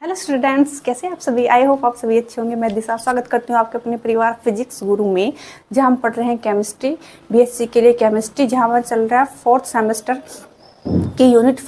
Hello students, कैसे हैं आप सभी। आई होप आप सभी अच्छे होंगे। मैं दिशा स्वागत करती हूँ आपके अपने परिवार फिजिक्स गुरु में, जहाँ हम पढ़ रहे हैं केमिस्ट्री, बीएससी के लिए केमिस्ट्री, जहाँ पर चल रहा है 4th सेमेस्टर की यूनिट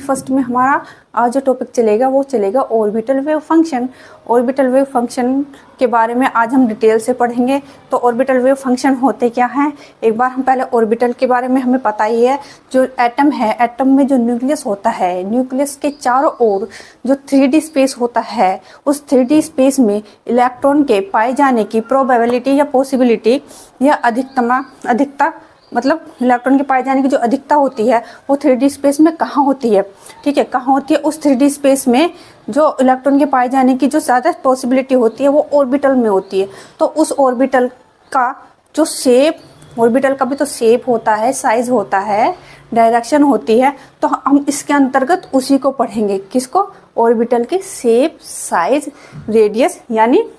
फर्स्ट में हमारा आज जो टॉपिक चलेगा वो चलेगा orbital wave function. Orbital wave function के बारे में आज हम डिटेल से पढ़ेंगे। तो ऑर्बिटल वेव फंक्शन होते क्या हैं, एक बार हम पहले ऑर्बिटल के बारे में हमें पता ही है। जो एटम है, एटम में जो न्यूक्लियस होता है, न्यूक्लियस के चारों ओर जो 3D स्पेस होता है, उस 3D स्पेस में इलेक्ट्रॉन के पाए जाने की प्रोबेबिलिटी या पॉसिबिलिटी या अधिकता मतलब इलेक्ट्रॉन के पाए जाने की जो अधिकता होती है वो 3D स्पेस में कहाँ होती है। ठीक है, कहाँ होती है? उस 3D स्पेस में जो इलेक्ट्रॉन के पाए जाने की जो ज़्यादा पॉसिबिलिटी होती है वो ऑर्बिटल में होती है। तो उस ऑर्बिटल का जो शेप, ऑर्बिटल का भी तो शेप होता है, साइज होता है, डायरेक्शन होती है। तो हम इसके अंतर्गत उसी को पढ़ेंगे। किसको? ऑर्बिटल की शेप, साइज, रेडियस, यानी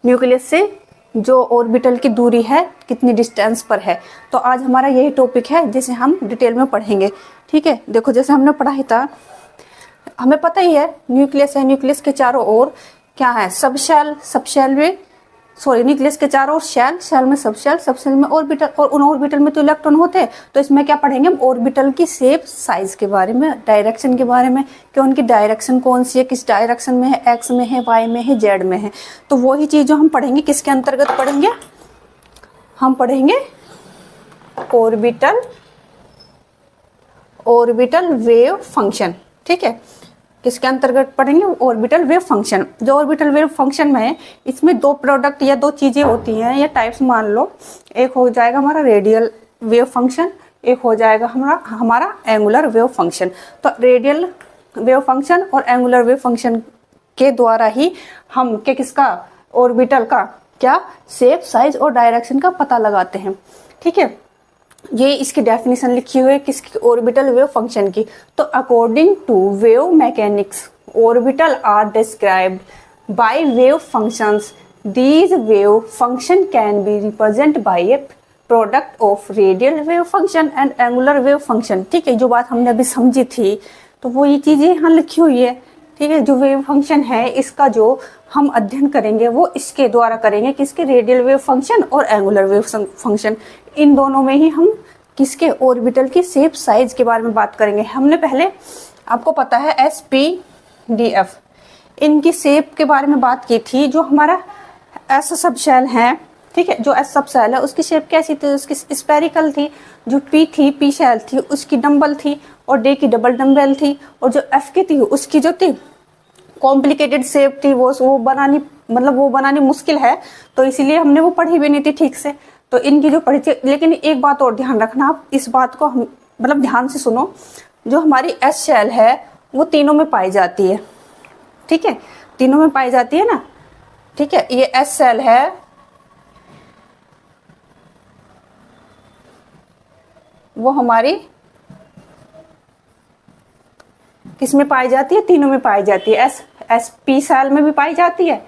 न्यूक्लियस से जो ऑर्बिटल की दूरी है कितनी डिस्टेंस पर है। तो आज हमारा यही टॉपिक है जिसे हम डिटेल में पढ़ेंगे। ठीक है, देखो जैसे हमने पढ़ा ही था, हमें पता ही है न्यूक्लियस है, न्यूक्लियस के चारों ओर क्या है? सबशेल में न्यूक्लियस के चारों ओर शेल में सबशेल में ऑर्बिटल, और उन ऑर्बिटल में तो इलेक्ट्रॉन होते हैं। तो इसमें क्या पढ़ेंगे हम? ऑर्बिटल की शेप, साइज के बारे में, डायरेक्शन के बारे में कि उनकी डायरेक्शन कौन सी है, किस डायरेक्शन में है, एक्स में है, वाई में है, जेड में है। तो वही चीज जो हम पढ़ेंगे किसके अंतर्गत पढ़ेंगे? हम पढ़ेंगे ऑर्बिटल वेव फंक्शन। ठीक है, किसके अंतर्गत पढ़ेंगे? Orbital wave function. जो ऑर्बिटल वेव फंक्शन में है, इसमें दो प्रोडक्ट या दो चीजें होती हैं या टाइप्स मान लो। एक हो जाएगा हमारा रेडियल वेव फंक्शन, एक हो जाएगा हमारा एंगुलर वेव फंक्शन। तो रेडियल वेव फंक्शन और एंगुलर वेव फंक्शन के द्वारा ही हम किसका, ऑर्बिटल का क्या शेप, साइज और डायरेक्शन का पता लगाते हैं। ठीक है, ये इसकी डेफिनेशन लिखी हुई है किसकी? ऑर्बिटल वेव फंक्शन की। तो according to wave mechanics, orbital are described by wave functions. These wave function can be represent by a product of radial wave function and angular wave function. ठीक है, जो बात हमने अभी समझी थी तो वो ये चीजें यहाँ लिखी हुई है। ठीक है, जो वेव फंक्शन है इसका जो हम अध्ययन करेंगे वो इसके द्वारा करेंगे। किसके? रेडियल वेव फंक्शन और एंगुलर वेव फंक्शन। इन दोनों में ही हम किसके? ऑर्बिटल की शेप, साइज के बारे में बात करेंगे। हमने पहले, आपको पता है, SPDF इनकी शेप के बारे में बात की थी। जो हमारा S सबशेल है, ठीक है, जो S सबशेल है उसकी शेप कैसी थी? उसकी स्फेरिकल थी। जो P थी, P शेल थी, उसकी डंबल थी, और D की डबल डंबल थी। और जो F की थी उसकी जो थी कॉम्प्लिकेटेड शेप थी, वो बनानी मुश्किल है, तो इसीलिए हमने वो पढ़ी भी नहीं थी ठीक से। तो इनकी जो पढ़ी थी, लेकिन एक बात और ध्यान रखना, आप इस बात को ध्यान से सुनो। जो हमारी S शेल है वो तीनों में पाई जाती है। ठीक है, तीनों में पाई जाती है ना। ठीक है, ये S शेल है, वो हमारी किस में पाई जाती है? तीनों में पाई जाती है। P सेल में भी पाई जाती है,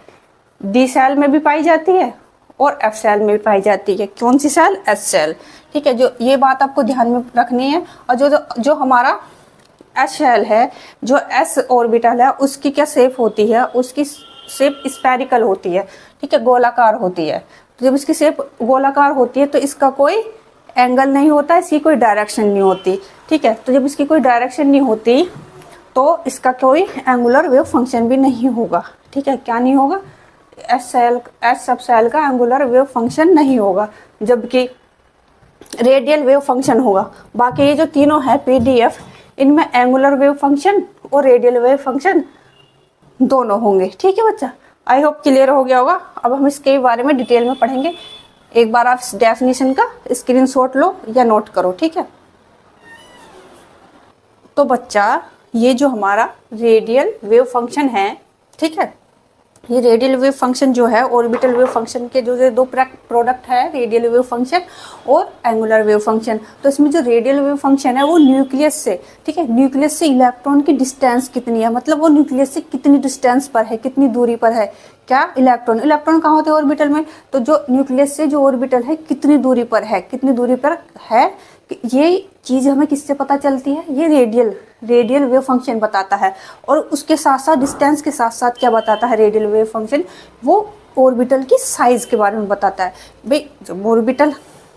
D सेल में भी पाई जाती है, और F सेल में भी पाई जाती है। कौन सी सेल? S cell. ठीक है, जो ये बात आपको ध्यान में रखनी है। और जो हमारा S शेल है, जो S ऑर्बिटल है, उसकी क्या शेप होती है? उसकी शेप स्फेरिकल होती है। ठीक है, गोलाकार होती है। तो जब इसकी शेप गोलाकार होती है तो इसका कोई एंगल नहीं होता, इसकी कोई डायरेक्शन नहीं होती। ठीक है, तो जब इसकी कोई डायरेक्शन नहीं होती तो इसका कोई एंगुलर वेव फंक्शन भी नहीं होगा। ठीक है, क्या नहीं होगा? S सबशेल का एंगुलर वेव फंक्शन नहीं होगा, जबकि रेडियल वेव फंक्शन होगा। बाकी ये जो तीनों है PDF, इनमें एंगुलर वेव फंक्शन और रेडियल वेव फंक्शन दोनों होंगे। ठीक है बच्चा, आई होप क्लियर हो गया होगा। अब हम इसके बारे में डिटेल में पढ़ेंगे। एक बार आप डेफिनेशन का स्क्रीनशॉट लो या नोट करो। ठीक है, तो बच्चा ये जो हमारा रेडियल वेव फंक्शन है, ठीक है, ये रेडियल वेव फंक्शन जो है, ऑर्बिटल वेव फंक्शन के जो दो प्रोडक्ट है, रेडियल वेव फंक्शन और एंगुलर वेव फंक्शन। तो इसमें जो रेडियल वेव फंक्शन है वो न्यूक्लियस से, ठीक है, न्यूक्लियस से इलेक्ट्रॉन की डिस्टेंस कितनी है, मतलब वो न्यूक्लियस से कितनी डिस्टेंस पर है, कितनी दूरी पर है। क्या? इलेक्ट्रॉन कहाँ होते हैं? ऑर्बिटल में। तो जो न्यूक्लियस से जो ऑर्बिटल है कितनी दूरी पर है, कितनी दूरी पर है ये चीज़ हमें किससे पता चलती है, ये रेडियल वेव फंक्शन बताता है। और उसके साथ साथ डिस्टेंस के साथ साथ क्या बताता है रेडियल वेव फंक्शन, वो ऑर्बिटल की साइज़ के बारे में बताता है। भाई जब ऑर्बिटल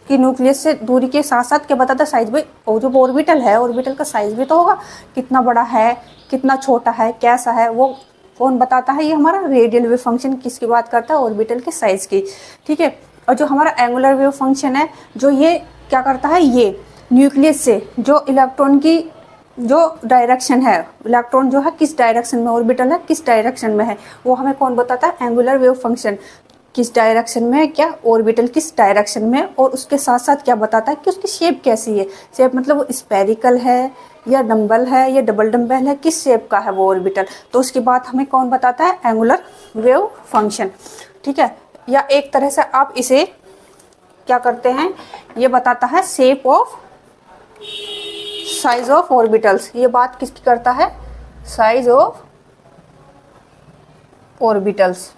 की न्यूक्लियस से दूरी के साथ साथ क्या बताता है साइज, भाई और जो ऑर्बिटल है ऑर्बिटल का साइज भी तो होगा, कितना बड़ा है कितना छोटा है कैसा है, वो कौन बताता है, ये हमारा रेडियल वेव फंक्शन किसकी बात करता है, ऑर्बिटल के साइज की, ठीक है। और जो हमारा एंगुलर वेव फंक्शन है, जो ये क्या करता है, ये न्यूक्लियस से जो इलेक्ट्रॉन की जो डायरेक्शन है, इलेक्ट्रॉन जो है किस डायरेक्शन में, ऑर्बिटल है किस डायरेक्शन में है, वो हमें कौन बताता है, एंगुलर वेव फंक्शन किस डायरेक्शन में है, क्या ऑर्बिटल किस डायरेक्शन में। और उसके साथ साथ क्या बताता है कि उसकी शेप कैसी है, शेप मतलब वो स्पेरिकल है या डम्बल है या डबल डम्बल है, किस शेप का है वो ऑर्बिटल, तो उसकी बात हमें कौन बताता है, एंगुलर वेव फंक्शन, ठीक है। या एक तरह से आप इसे क्या करते हैं, ये बताता है shape of size of orbitals, ये बात किसकी करता है, साइज ऑफ ऑर्बिटल्स।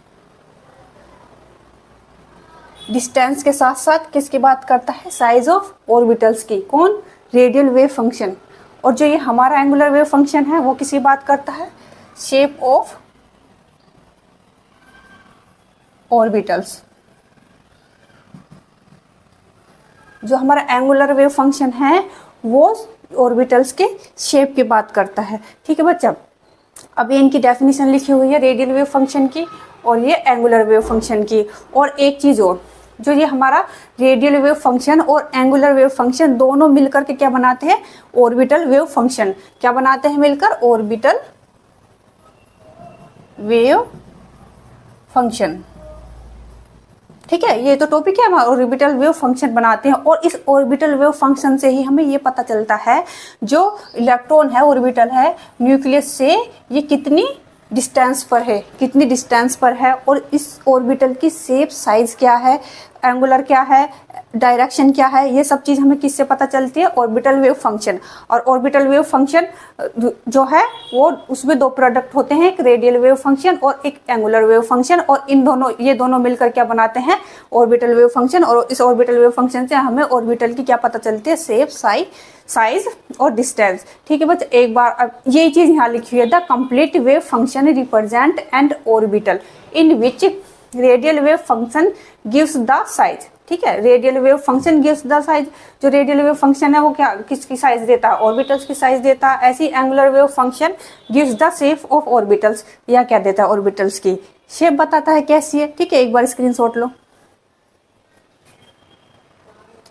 डिस्टेंस के साथ साथ किसकी बात करता है, साइज ऑफ ऑर्बिटल्स की, कौन, रेडियल वेव फंक्शन। और जो ये हमारा एंगुलर वेव फंक्शन है वो किसकी बात करता है, शेप ऑफ ऑर्बिटल्स। जो हमारा एंगुलर वेव फंक्शन है वो ऑर्बिटल्स के शेप की बात करता है, ठीक है बच्चा। अब ये इनकी डेफिनेशन लिखी हुई है रेडियल वेव फंक्शन की और ये एंगुलर वेव फंक्शन की। और एक चीज़ और, जो ये हमारा रेडियल वेव फंक्शन और एंगुलर वेव फंक्शन दोनों मिलकर के क्या बनाते हैं, ऑर्बिटल वेव फंक्शन, क्या बनाते हैं मिलकर, ऑर्बिटल वेव फंक्शन, ठीक है। ये तो टॉपिक है, हमारा ऑर्बिटल वेव फंक्शन बनाते हैं। और इस ऑर्बिटल वेव फंक्शन से ही हमें ये पता चलता है जो इलेक्ट्रॉन है, ऑर्बिटल है, न्यूक्लियस से ये कितनी डिस्टेंस पर है, कितनी डिस्टेंस पर है, और इस ऑर्बिटल की शेप साइज क्या है, एंगुलर क्या है, डायरेक्शन क्या है, ये सब चीज़ हमें किससे पता चलती है, ऑर्बिटल वेव फंक्शन। और ऑर्बिटल वेव फंक्शन जो है वो उसमें दो प्रोडक्ट होते हैं, एक रेडियल वेव फंक्शन और एक एंगुलर वेव फंक्शन। और इन दोनों, ये दोनों मिलकर क्या बनाते हैं, ऑर्बिटल वेव फंक्शन। और इस ऑर्बिटल वेव फंक्शन से हमें ऑर्बिटल की क्या पता चलती है, शेप, साइज और डिस्टेंस, ठीक है बच्चे। एक बार अब ये चीज़ यहाँ लिखी हुई है, the complete wave function represent and orbital in which radial wave function gives the size, ठीक है। Radial wave function gives the size, जो रेडियल वेव फंक्शन है वो क्या, किसकी साइज देता है, ऑर्बिटल्स की साइज देता है। ऐसी angular wave function gives the shape of orbitals, या क्या देता है, ऑर्बिटल्स की शेप बताता है कैसी है, ठीक है। एक बार स्क्रीनशॉट लो।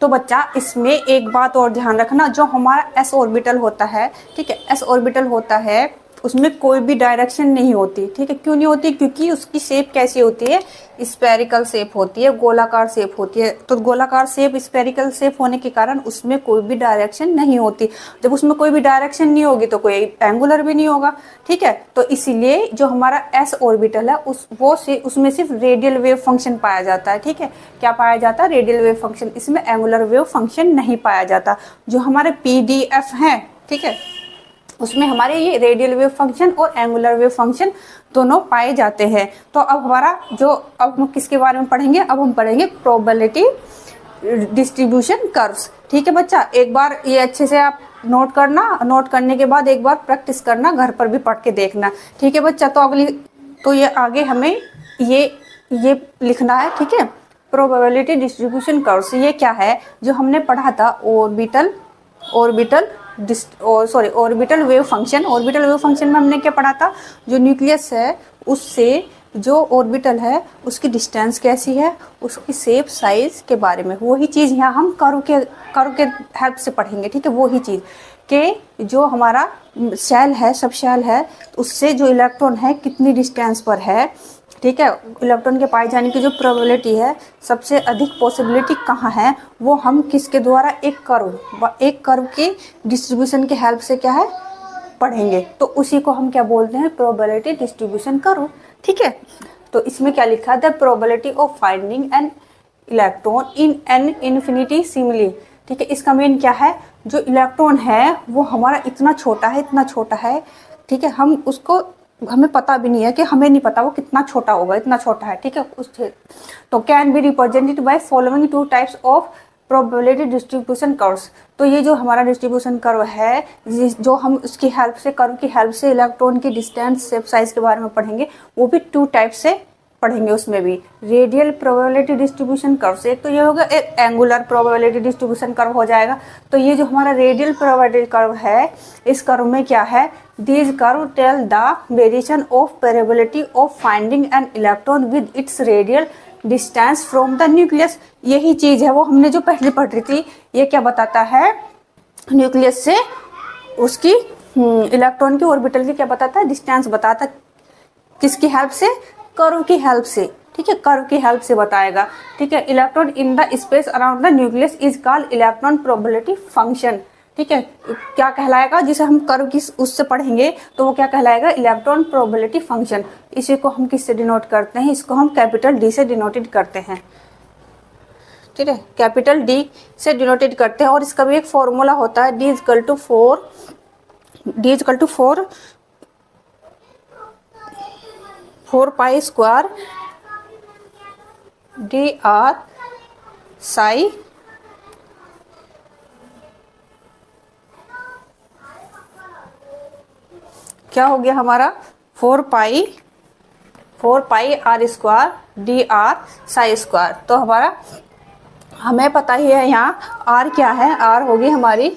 तो बच्चा इसमें एक बात और ध्यान रखना, जो हमारा एस ऑर्बिटल होता है, ठीक है, एस ऑर्बिटल होता है उसमें कोई भी डायरेक्शन नहीं होती, ठीक है। क्यों नहीं होती, क्योंकि उसकी शेप कैसी होती है, स्पेरिकल शेप होती है, गोलाकार शेप होती है। तो गोलाकार शेप, स्पेरिकल शेप होने के कारण उसमें कोई भी डायरेक्शन नहीं होती। जब उसमें कोई भी डायरेक्शन नहीं होगी तो कोई एंगुलर भी नहीं होगा, ठीक है। तो इसीलिए जो हमारा एस ऑर्बिटल है उसमें सिर्फ रेडियल वेव फंक्शन पाया जाता है, ठीक है। क्या पाया जाता है, रेडियल वेव फंक्शन, इसमें एंगुलर वेव फंक्शन नहीं पाया जाता। जो हमारे PDF हैं, ठीक है, उसमें हमारे ये रेडियल वेव फंक्शन और एंगुलर वेव फंक्शन दोनों पाए जाते हैं। तो अब हमारा जो, अब हम किसके बारे में पढ़ेंगे, अब हम पढ़ेंगे प्रोबेबिलिटी डिस्ट्रीब्यूशन कर्व्स, ठीक है बच्चा। एक बार ये अच्छे से आप नोट करना, नोट करने के बाद एक बार प्रैक्टिस करना, घर पर भी पढ़ के देखना, ठीक है बच्चा। तो अगली, तो ये आगे हमें ये लिखना है, ठीक है। प्रोबेबिलिटी डिस्ट्रीब्यूशन कर्व्स, ये क्या है, जो हमने पढ़ा था orbital wave function. Orbital wave function में हमने क्या पढ़ा था, जो न्यूक्लियस है उससे जो ऑर्बिटल है उसकी डिस्टेंस कैसी है, उसकी शेप, साइज के बारे में। वही चीज़ यहाँ हम कर्व के हेल्प से पढ़ेंगे, ठीक है। वही चीज़ कि जो हमारा शेल है, सब शेल है, उससे जो इलेक्ट्रॉन है कितनी डिस्टेंस पर है, ठीक है। इलेक्ट्रॉन के पाए जाने की जो प्रोबेबिलिटी है, सबसे अधिक पॉसिबिलिटी कहाँ है, वो हम किसके द्वारा, एक कर्व की डिस्ट्रीब्यूशन के हेल्प से क्या है, पढ़ेंगे। तो उसी को हम क्या बोलते हैं, प्रोबेबिलिटी डिस्ट्रीब्यूशन कर्व, ठीक है। तो इसमें क्या लिखा है, the probability of finding an electron in an infinity simile, ठीक है। इसका मीन क्या है, जो इलेक्ट्रॉन है वो हमारा इतना छोटा है, ठीक है। हम उसको, हमें पता भी नहीं है, कि हमें नहीं पता वो कितना छोटा होगा, इतना छोटा है, ठीक है। उस तो can be represented by following two types of probability distribution curves. तो ये जो हमारा डिस्ट्रीब्यूशन कर्व है, जो हम उसकी हेल्प से, कर्व की हेल्प से इलेक्ट्रॉन की डिस्टेंस, शेप, साइज के बारे में पढ़ेंगे, वो भी 2 टाइप से पढ़ेंगे। उसमें भी रेडियल प्रोबेबिलिटी डिस्ट्रीब्यूशन कर्व, एक तो ये होगा, एक एंगुलर प्रोबेबिलिटी डिस्ट्रीब्यूशन कर्व हो जाएगा। तो ये जो हमारा रेडियल प्रोबेबिलिटी कर्व है, इस कर्व में क्या है, this curve tell the variation of probability of finding an electron with its radial distance from the nucleus. यही चीज है वो हमने जो पहले पढ़ रही थी। ये क्या बताता है, न्यूक्लियस से उसकी इलेक्ट्रॉन की ऑर्बिटल की क्या बताता है, डिस्टेंस बताता है। किसकी हेल्प से, कर्व की हेल्प से, ठीक है, कर्व की हेल्प से बताएगा। ठीक है, electron in the space around the nucleus is called electron probability function. ठीक है, क्या कहलाएगा, जिसे हम कर्व की उससे पढ़ेंगे तो वो क्या कहलाएगा, इलेक्ट्रॉन प्रोबेबिलिटी फंक्शन। इसी को हम किससे डिनोट करते हैं, इसको हम कैपिटल डी से डिनोटेड करते हैं। ठीक है, कैपिटल डी से डिनोटेड करते हैं। और इसका भी एक फॉर्मूला होता है, D equal to 4 pi square D R psi क्या हो गया हमारा, 4 pi R square D R psi square. तो हमारा हमें पता ही है यहाँ आर क्या है, आर होगी हमारी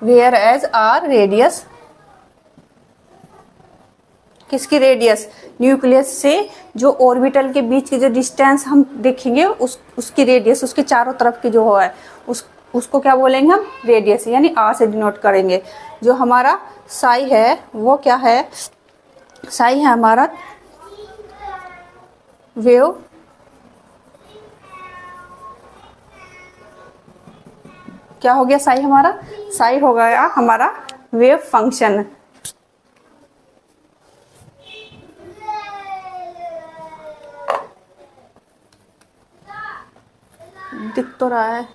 वेयर एज आर रेडियस, किसकी रेडियस, न्यूक्लियस से जो ऑर्बिटल के बीच की जो डिस्टेंस हम देखेंगे उसकी रेडियस, उसके चारों तरफ की जो है उसको क्या बोलेंगे हम, रेडियस, यानी आर से डिनोट करेंगे। जो हमारा साई है वो क्या है, साई है हमारा वेव क्या हो गया, साई हमारा, साई हो गया हमारा वेव फंक्शन। दिख तो रहा है,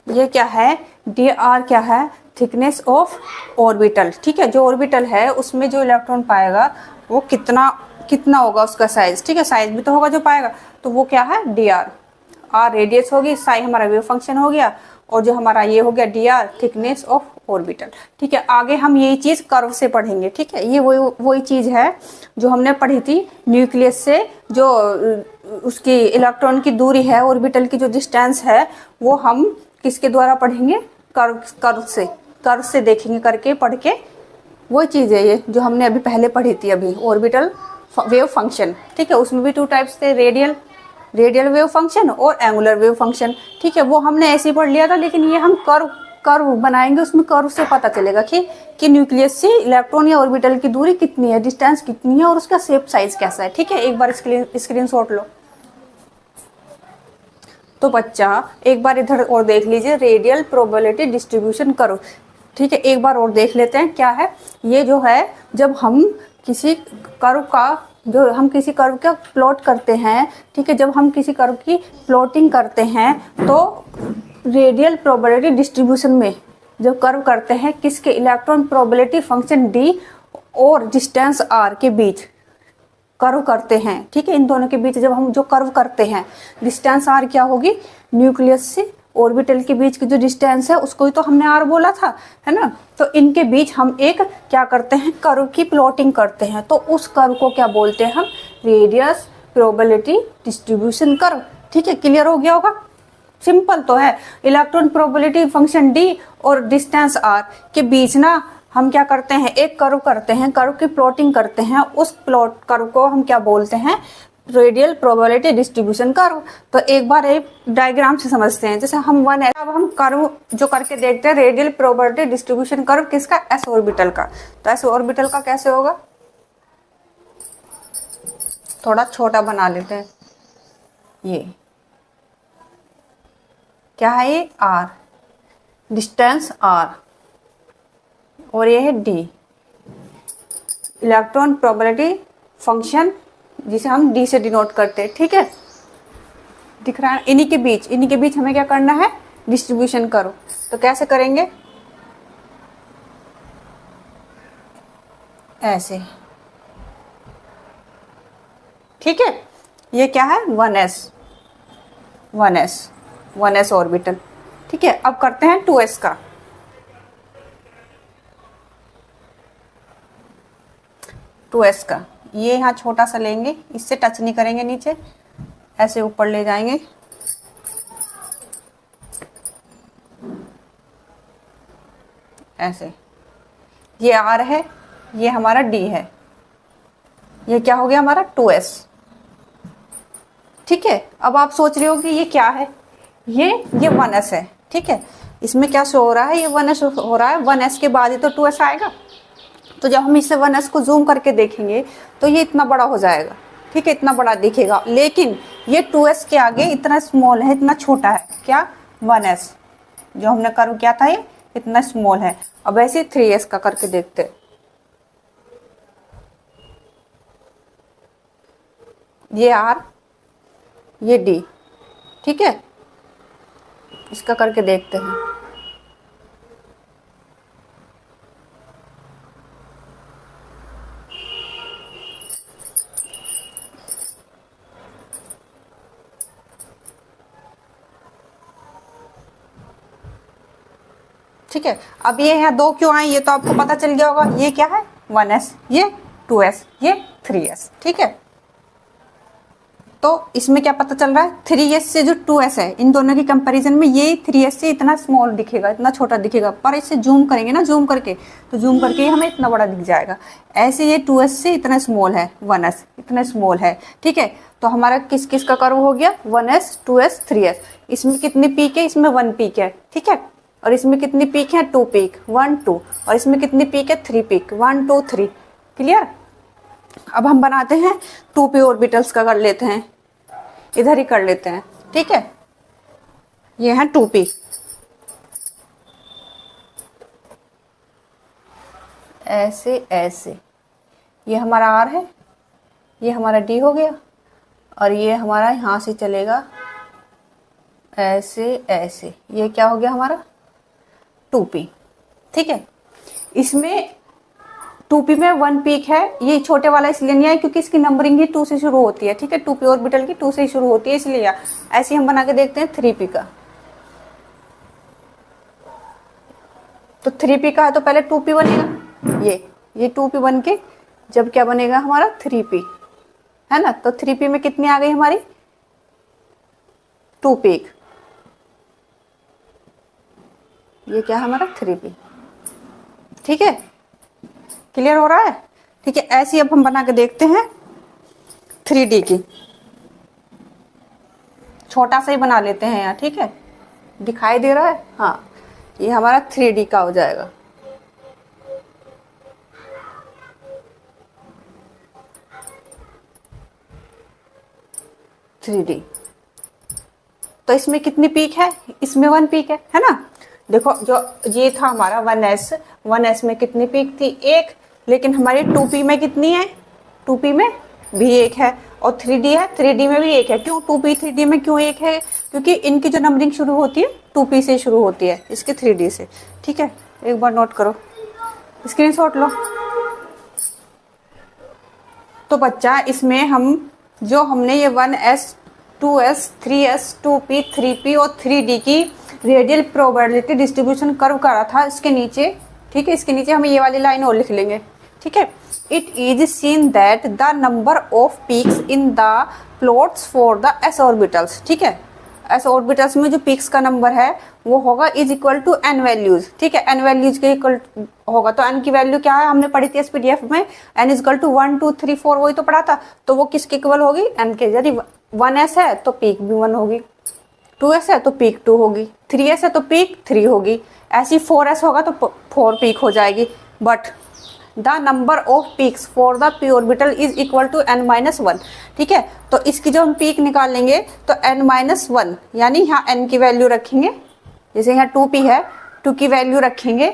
ये क्या है, डी आर क्या है, थिकनेस ऑफ ऑर्बिटल। ठीक है, जो ऑर्बिटल है उसमें जो इलेक्ट्रॉन पाएगा वो कितना होगा उसका साइज। ठीक है, साइज भी तो होगा जो पाएगा, तो वो क्या है, डी आर। आर रेडियस होगी, साई हमारा वेव फंक्शन हो गया, और जो हमारा ये हो गया D R, thickness of orbital. ठीक है, आगे हम यही चीज कर्व से पढ़ेंगे। ठीक है, ये वही चीज है जो हमने पढ़ी थी, न्यूक्लियस से जो उसकी इलेक्ट्रॉन की दूरी है, ऑर्बिटल की जो डिस्टेंस है, वो हम किसके द्वारा पढ़ेंगे, कर्व से देखेंगे, करके पढ़ के। वही चीज है ये जो हमने अभी पहले पढ़ी थी, अभी ऑर्बिटल वेव फंक्शन। ठीक है, उसमें भी 2 टाइप्स थे, रेडियल वेव फंक्शन और एंगुलर वेव फंक्शन। ठीक है, वो हमने ऐसे ही पढ़ लिया था, लेकिन ये हम कर्व बनाएंगे, उसमें कर्व से पता चलेगा कि न्यूक्लियस से इलेक्ट्रॉन या ऑर्बिटल की दूरी कितनी है, डिस्टेंस कितनी है, और उसका शेप साइज कैसा है। ठीक है, एक बार स्क्रीनशॉट लो। तो बच्चा एक बार इधर और देख लीजिए, रेडियल प्रोबेबिलिटी डिस्ट्रीब्यूशन कर्व। ठीक है, एक बार और देख लेते हैं क्या है। ये जो है, जब हम किसी कर्व का प्लॉट करते हैं, ठीक है, जब हम किसी कर्व की प्लॉटिंग करते हैं, तो रेडियल प्रोबेबिलिटी डिस्ट्रीब्यूशन में जब कर्व करते हैं, किसके, इलेक्ट्रॉन प्रोबेबिलिटी फंक्शन डी और डिस्टेंस आर के बीच कर्व करते हैं। ठीक है, इन दोनों के बीच जब हम जो कर्व करते हैं, डिस्टेंस आर क्या होगी, न्यूक्लियस से ऑर्बिटल के बीच की जो डिस्टेंस है उसको ही तो हमने आर बोला था, है ना। तो इनके बीच हम एक क्या करते हैं, कर्व की प्लॉटिंग करते हैं। तो उस कर्व को क्या बोलते हैं हम, रेडियस प्रोबेबिलिटी डिस्ट्रीब्यूशन कर्व। ठीक है, क्लियर हो गया होगा, सिंपल तो है। इलेक्ट्रॉन प्रोबेबिलिटी फंक्शन डी और डिस्टेंस आर के बीच ना हम क्या करते हैं, एक कर्व करते हैं, कर्व की प्लॉटिंग करते हैं। उस कर्व को हम क्या बोलते हैं, रेडियल प्रोबेबिलिटी डिस्ट्रीब्यूशन कर्व। तो एक बार एक डायग्राम से समझते हैं, जैसे हम अब हम कर्व जो करके देखते हैं, रेडियल प्रोबेबिलिटी डिस्ट्रीब्यूशन कर्व किसका, एस ऑर्बिटल का। तो एस ऑर्बिटल का कैसे होगा, थोड़ा छोटा बना लेते हैं। ये क्या है, ये आर, डिस्टेंस आर, और ये है डी, इलेक्ट्रॉन प्रोबेबिलिटी फंक्शन, जिसे हम डी से डिनोट करते हैं। ठीक है, दिख रहा है। इन्हीं के बीच हमें क्या करना है, डिस्ट्रीब्यूशन करो। तो कैसे करेंगे, ऐसे, ठीक है। ये क्या है 1s, 1s, 1s ऑर्बिटल, ठीक है। अब करते हैं 2s का। 2s का ये यहाँ छोटा सा लेंगे, इससे टच नहीं करेंगे नीचे, ऐसे ऊपर ले जाएंगे, ऐसे। ये R है, ये हमारा D है, ये क्या हो गया हमारा 2s, ठीक है। अब आप सोच रहे हो कि ये क्या है, ये 1s है, ठीक है। इसमें क्या शो हो रहा है, ये 1s हो रहा है, 1s के बाद ही तो 2s आएगा। तो जब हम इसे 1s को जूम करके देखेंगे तो ये इतना बड़ा हो जाएगा, ठीक है, इतना बड़ा दिखेगा। लेकिन ये 2s के आगे इतना स्मॉल है, इतना छोटा है, क्या 1s जो हमने कर्व किया था ये इतना स्मॉल है। अब ऐसे 3s का करके देखते हैं। ये R, ये D, ठीक है। इसका करके देखते हैं। ठीक है, अब ये है 2 क्यों आए ये तो आपको पता चल गया होगा। ये क्या है 1s, ये 2s, ये 3s, ठीक है। तो इसमें क्या पता चल रहा है, 3s से जो 2s है इन दोनों की कंपैरिजन में ये 3s से इतना स्मॉल दिखेगा, इतना छोटा दिखेगा। पर इसे जूम करेंगे ना, जूम करके, तो जूम करके हमें इतना बड़ा दिख जाएगा। ऐसे ये 2s से इतना स्मॉल है, 1s इतना स्मॉल है, ठीक है। तो हमारा किस किस का कर्व हो गया 1s, 2s, 3s। इसमें कितनी पीक है, इसमें 1 पीक है, ठीक है। और इसमें कितनी पीक है 2 पीक, 1 2। और इसमें कितनी पीक है 3 पीक, 1 2 3। क्लियर। अब हम बनाते हैं 2p ऑर्बिटल्स का, कर लेते हैं, इधर ही कर लेते हैं, ठीक है। ये है 2p, ऐसे ऐसे। ये हमारा R है, ये हमारा D हो गया, और ये हमारा यहाँ से चलेगा ऐसे ऐसे। ये क्या हो गया हमारा 2p, ठीक है। इसमें 2p में 1 पीक है, ये छोटे वाला इसलिए नहीं है क्योंकि इसकी नंबरिंग ही 2 से शुरू होती है, ठीक है। 2p ऑर्बिटल की 2 से ही शुरू होती है, इसलिए। ऐसे हम बना के देखते हैं 3p का। तो 3p का है तो पहले 2p बनेगा, ये 2p बन के जब क्या बनेगा हमारा 3p, है ना। तो 3p में कितनी आ गई हमारी 2 पीक, ये क्या है हमारा 3p, ठीक है। क्लियर हो रहा है, ठीक है। ऐसी अब हम बना के देखते हैं 3D की, छोटा सा ही बना लेते हैं यहाँ, ठीक है। दिखाई दे रहा है, हाँ। ये हमारा 3D का हो जाएगा। तो इसमें कितनी पीक है, इसमें 1 पीक है ना। देखो जो ये था हमारा 1s में कितनी पीक थी 1, लेकिन हमारी 2p में कितनी है, 2p में भी 1 है, और 3D है, 3D में भी 1 है। क्यों 2p 3D में क्यों 1 है, क्योंकि इनकी जो नंबरिंग शुरू होती है 2p से शुरू होती है, इसके 3D से, ठीक है। एक बार नोट करो, स्क्रीनशॉट लो। तो बच्चा इसमें हमने ये 1s, 2s, 3s, 2p, 3p और 3d की रेडियल प्रोबेबिलिटी डिस्ट्रीब्यूशन कर्व करा था इसके नीचे, ठीक है। इसके नीचे हम ये वाली लाइन और लिख लेंगे, ठीक है। It is seen that the number of peaks in the plots for the s orbitals, ठीक है। s ऑर्बिटल्स में जो पीक्स का नंबर है वो होगा is equal to n values, ठीक है। n वैल्यूज के इक्वल होगा, तो n की वैल्यू क्या है हमने पढ़ी थी SPDF में, n इज इक्वल टू 1 2 3 4, वही तो पढ़ा था। तो वो किसके इक्वल होगी, n के। यदि 1s है तो पीक भी 1 होगी, 2s है तो पीक 2 होगी, 3s है तो पीक 3 होगी, ऐसी 4s होगा तो 4 पीक हो जाएगी। But the number of peaks for the p orbital is equal to n-1, ठीक है। तो इसकी जो हम पीक निकालेंगे तो n-1, यानी यहाँ n की वैल्यू रखेंगे, जैसे यहाँ 2p है, 2 की वैल्यू रखेंगे,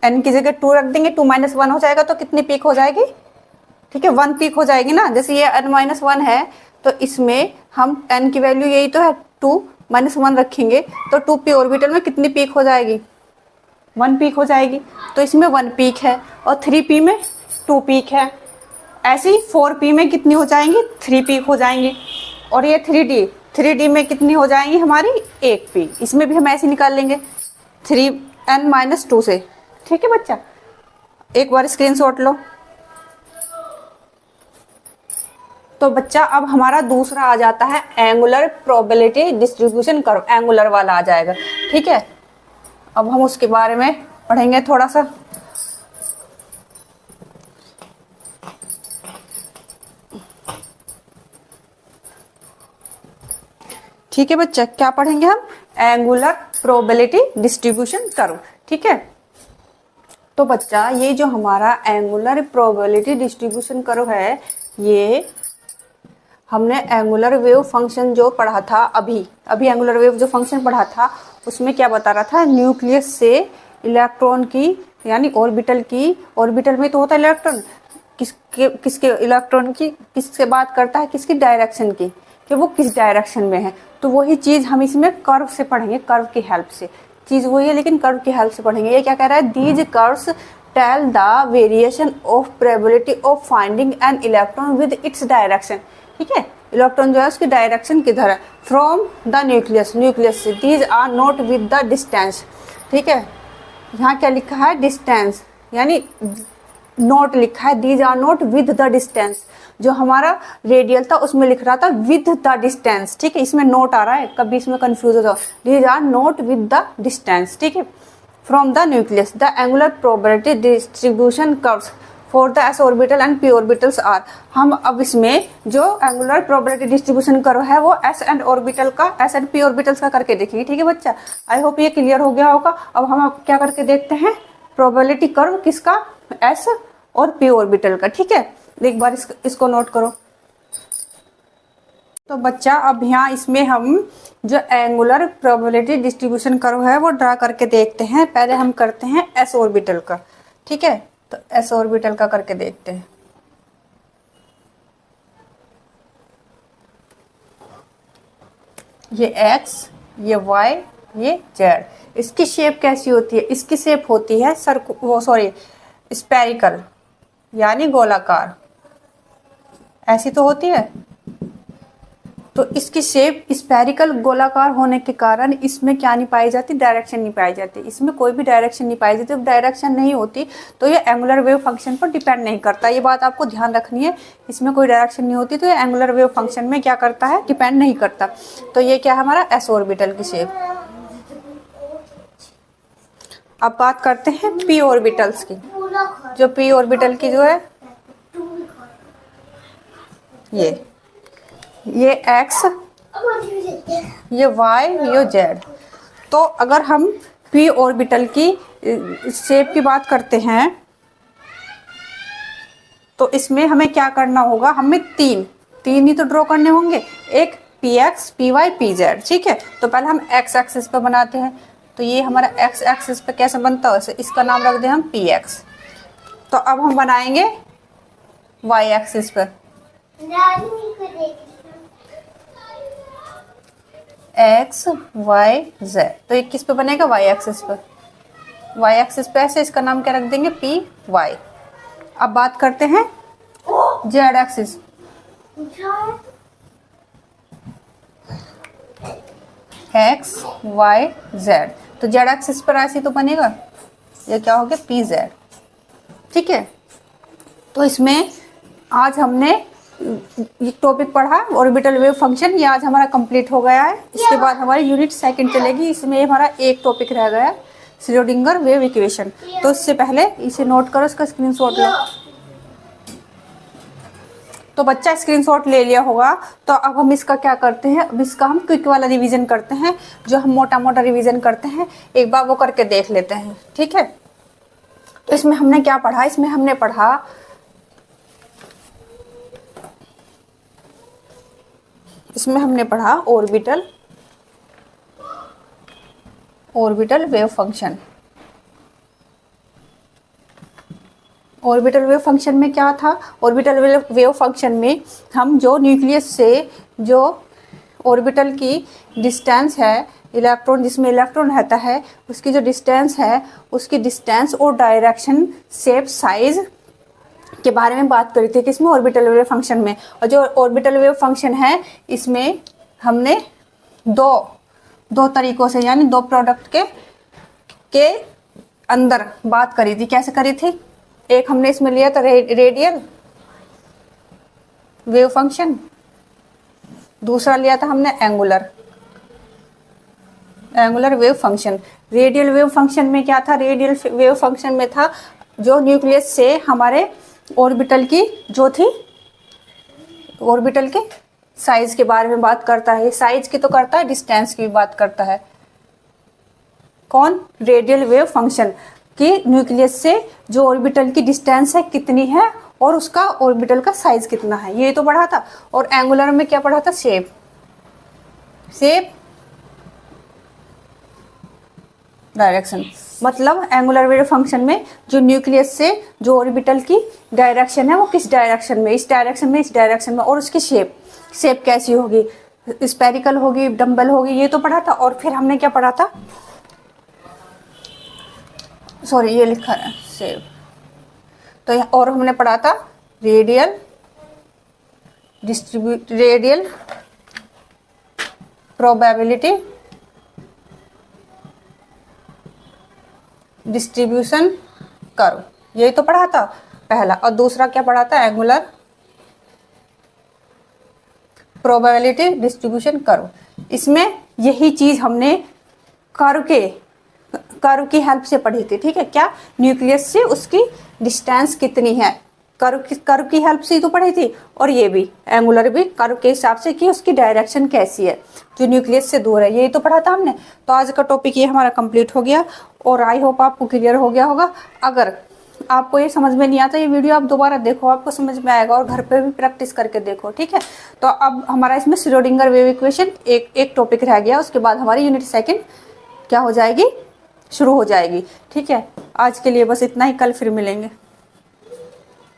n की जगह 2 रख देंगे, 2-1 हो जाएगा, तो कितनी पीक हो जाएगी, ठीक है 1 पीक हो जाएगी ना। जैसे ये n-1 है तो इसमें हम n की वैल्यू यही तो है 2-1 रखेंगे, तो 2p ऑर्बिटल में कितनी पीक हो जाएगी 1 पीक हो जाएगी। तो इसमें 1 पीक है, और 3p में 2 पीक है, ऐसे ही 4p में कितनी हो जाएंगी, 3 पीक हो जाएंगी। और ये 3d में कितनी हो जाएंगी हमारी, 1 पीक। इसमें भी हम ऐसे निकाल लेंगे 3n-2 से। ठीक है बच्चा, एक बार स्क्रीनशॉट लो। तो बच्चा अब हमारा दूसरा आ जाता है angular probability distribution curve, angular वाला आ जाएगा। ठीक है, अब हम उसके बारे में पढ़ेंगे थोड़ा सा। ठीक है बच्चा, क्या पढ़ेंगे हम, एंगुलर प्रोबेबिलिटी डिस्ट्रीब्यूशन कर्व। ठीक है, तो बच्चा ये जो हमारा एंगुलर प्रोबेबिलिटी डिस्ट्रीब्यूशन कर्व है, ये हमने एंगुलर वेव फंक्शन जो पढ़ा था अभी एंगुलर वेव जो फंक्शन पढ़ा था उसमें क्या बता रहा था, न्यूक्लियस से इलेक्ट्रॉन की यानी ऑर्बिटल की, ऑर्बिटल में तो होता है इलेक्ट्रॉन, किसके इलेक्ट्रॉन की किससे बात करता है, किसकी डायरेक्शन की, कि वो किस डायरेक्शन में है। तो वही चीज़ हम इसमें कर्व से पढ़ेंगे, कर्व की हेल्प से। चीज़ वही है लेकिन कर्व की हेल्प से पढ़ेंगे। ये क्या कह रहा है, these curves tell the variation of probability of finding an electron with its direction. ठीक है, इलेक्ट्रॉन जो है उसकी डायरेक्शन किधर है, फ्रॉम द न्यूक्लियस, न्यूक्लियस से। These are not with the distance. ठीक है, यहाँ क्या लिखा है, डिस्टेंस, यानी नोट लिखा है, these are not with the distance. जो हमारा रेडियल था उसमें लिख रहा था विद द डिस्टेंस। ठीक है, इसमें नोट आ रहा है, कभी इसमें कंफ्यूज हो जाओ, these are not with the distance. ठीक है, from the nucleus the angular probability distribution curves for the S orbital and P orbitals are. हम अब इसमें जो एंगुलर प्रोबेबिलिटी डिस्ट्रीब्यूशन कर्व है वो एस एंड ऑर्बिटल का, एस एंड पी ऑर्बिटल्स का करके देखेंगे। ठीक है बच्चा, आई होप ये क्लियर हो गया होगा। अब हम क्या करके देखते हैं, प्रोबेबिलिटी कर्व किसका, एस और पी ऑर्बिटल का। ठीक है, एक बार इसको नोट करो। तो बच्चा अब यहाँ इसमें हम जो एंगुलर प्रोबेबिलिटी डिस्ट्रीब्यूशन कर्व है वो ड्रा करके देखते हैं। पहले हम करते हैं एस ऑर्बिटल का। ठीक है, तो एस ऑर्बिटल का करके देखते हैं। ये एक्स, ये वाई, ये जेड। इसकी शेप कैसी होती है, इसकी शेप होती है स्पेरिकल यानी गोलाकार, ऐसी तो होती है। तो इसकी शेप स्पेरिकल गोलाकार होने के कारण इसमें क्या नहीं पाई जाती, डायरेक्शन नहीं पाई जाती। इसमें कोई भी डायरेक्शन नहीं पाई जाती। जब डायरेक्शन नहीं होती तो ये एंगुलर वेव फंक्शन पर डिपेंड नहीं करता। ये बात आपको ध्यान रखनी है, इसमें कोई डायरेक्शन नहीं होती तो ये एंगुलर वेव फंक्शन में क्या करता है, डिपेंड नहीं करता। तो ये क्या है हमारा एस ऑर्बिटल की शेप। अब बात करते हैं पी ऑर्बिटल्स की। जो पी ऑर्बिटल की जो है ये एक्स, ये वाई, ये जेड। तो अगर हम पी ऑर्बिटल की शेप की बात करते हैं तो इसमें हमें क्या करना होगा, हमें तीन ही तो ड्रॉ करने होंगे, एक P X, P Y, P Z. ठीक है, तो पहले हम एक्स एक्सिस पे बनाते हैं। तो ये हमारा एक्स एक्सिस पे कैसे बनता है, इसका नाम रख दें हम पी एक्स। तो अब हम बनाएंगे वाई एक्सिस पे एक्स वाई जेड। तो ये किस पे बनेगा, वाई एक्सिस पे। वाई एक्सिस पे ऐसे, इसका नाम क्या रख देंगे, पी वाई। अब बात करते हैं Z axis. X Y Z. तो जेड एक्सिस पर ऐसे तो बनेगा, ये क्या हो गया, पी जेड। ठीक है, तो इसमें आज हमने ये टॉपिक पढ़ा ऑर्बिटल वेव फंक्शन, ये आज हमारा कंप्लीट हो गया है। इसके बाद हमारी यूनिट सेकंड चलेगी, इसमें हमारा एक टॉपिक रह गया है, श्रोडिंगर वेव इक्वेशन। तो इससे पहले इसे नोट करो, इसका स्क्रीनशॉट लो। तो बच्चा स्क्रीनशॉट ले लिया होगा। तो अब हम इसका क्या करते हैं, अब इसका हम क्विक वाला रिवीजन करते हैं, जो हम मोटा मोटा रिवीजन करते हैं एक बार वो करके देख लेते हैं। ठीक है, तो इसमें हमने क्या पढ़ा, इसमें हमने पढ़ा orbital wave function. Orbital wave function में क्या था, ऑर्बिटल वेव फंक्शन में हम जो न्यूक्लियस से जो ऑर्बिटल की डिस्टेंस है, इलेक्ट्रॉन जिसमें इलेक्ट्रॉन रहता है उसकी जो डिस्टेंस है, उसकी डिस्टेंस और डायरेक्शन, शेप, साइज के बारे में बात करी थी, किसमें, ऑर्बिटल वेव फंक्शन में। और जो ऑर्बिटल वेव फंक्शन है इसमें हमने दो तरीकों से यानी दो प्रोडक्ट के अंदर बात करी थी। कैसे करी थी? एक हमने इसमें लिया था रेडियल वेव फंक्शन, दूसरा लिया था हमने angular wave function. Radial wave function में क्या था? रेडियल वेव फंक्शन में था जो न्यूक्लियस से हमारे ऑर्बिटल की जो थी, ऑर्बिटल के साइज के बारे में बात करता है। साइज की तो करता है, डिस्टेंस की भी बात करता है। कौन? रेडियल वेव फंक्शन कि न्यूक्लियस से जो ऑर्बिटल की डिस्टेंस है कितनी है और उसका ऑर्बिटल का साइज कितना है, ये तो पढ़ा था। और एंगुलर में क्या पढ़ा था? Shape direction. मतलब एंगुलर वेव फंक्शन में जो न्यूक्लियस से जो ऑर्बिटल की डायरेक्शन है वो किस डायरेक्शन में, इस डायरेक्शन में, इस डायरेक्शन में, और उसकी शेप कैसी होगी, स्पेरिकल होगी, डम्बल होगी, ये तो पढ़ा था। और फिर हमने क्या पढ़ा था? सॉरी, ये लिखा है शेप। तो और हमने पढ़ा था रेडियल प्रोबेबिलिटी डिस्ट्रीब्यूशन कर्व, यही तो पढ़ा था पहला। और दूसरा क्या पढ़ा था? Angular probability distribution curve. इसमें यही चीज हमने कर्व की हेल्प से पढ़ी थी। ठीक है, क्या? न्यूक्लियस से उसकी डिस्टेंस कितनी है, कर्व की हेल्प से ही तो पढ़ी थी। और ये भी एंगुलर भी कर्व के हिसाब से कि उसकी डायरेक्शन कैसी है जो न्यूक्लियस से दूर है, यही तो पढ़ा था हमने। तो आज का टॉपिक ये हमारा कंप्लीट हो गया और आई होप आपको क्लियर हो गया होगा। अगर आपको ये समझ में नहीं आता, ये वीडियो आप दोबारा देखो, आपको समझ में आएगा और घर पे भी प्रैक्टिस करके देखो। ठीक है, तो अब हमारा इसमें श्रोडिंगर वेव इक्वेशन एक टॉपिक रह गया, उसके बाद हमारी यूनिट सेकंड क्या हो जाएगी, शुरू हो जाएगी। ठीक है, आज के लिए बस इतना ही, कल फिर मिलेंगे।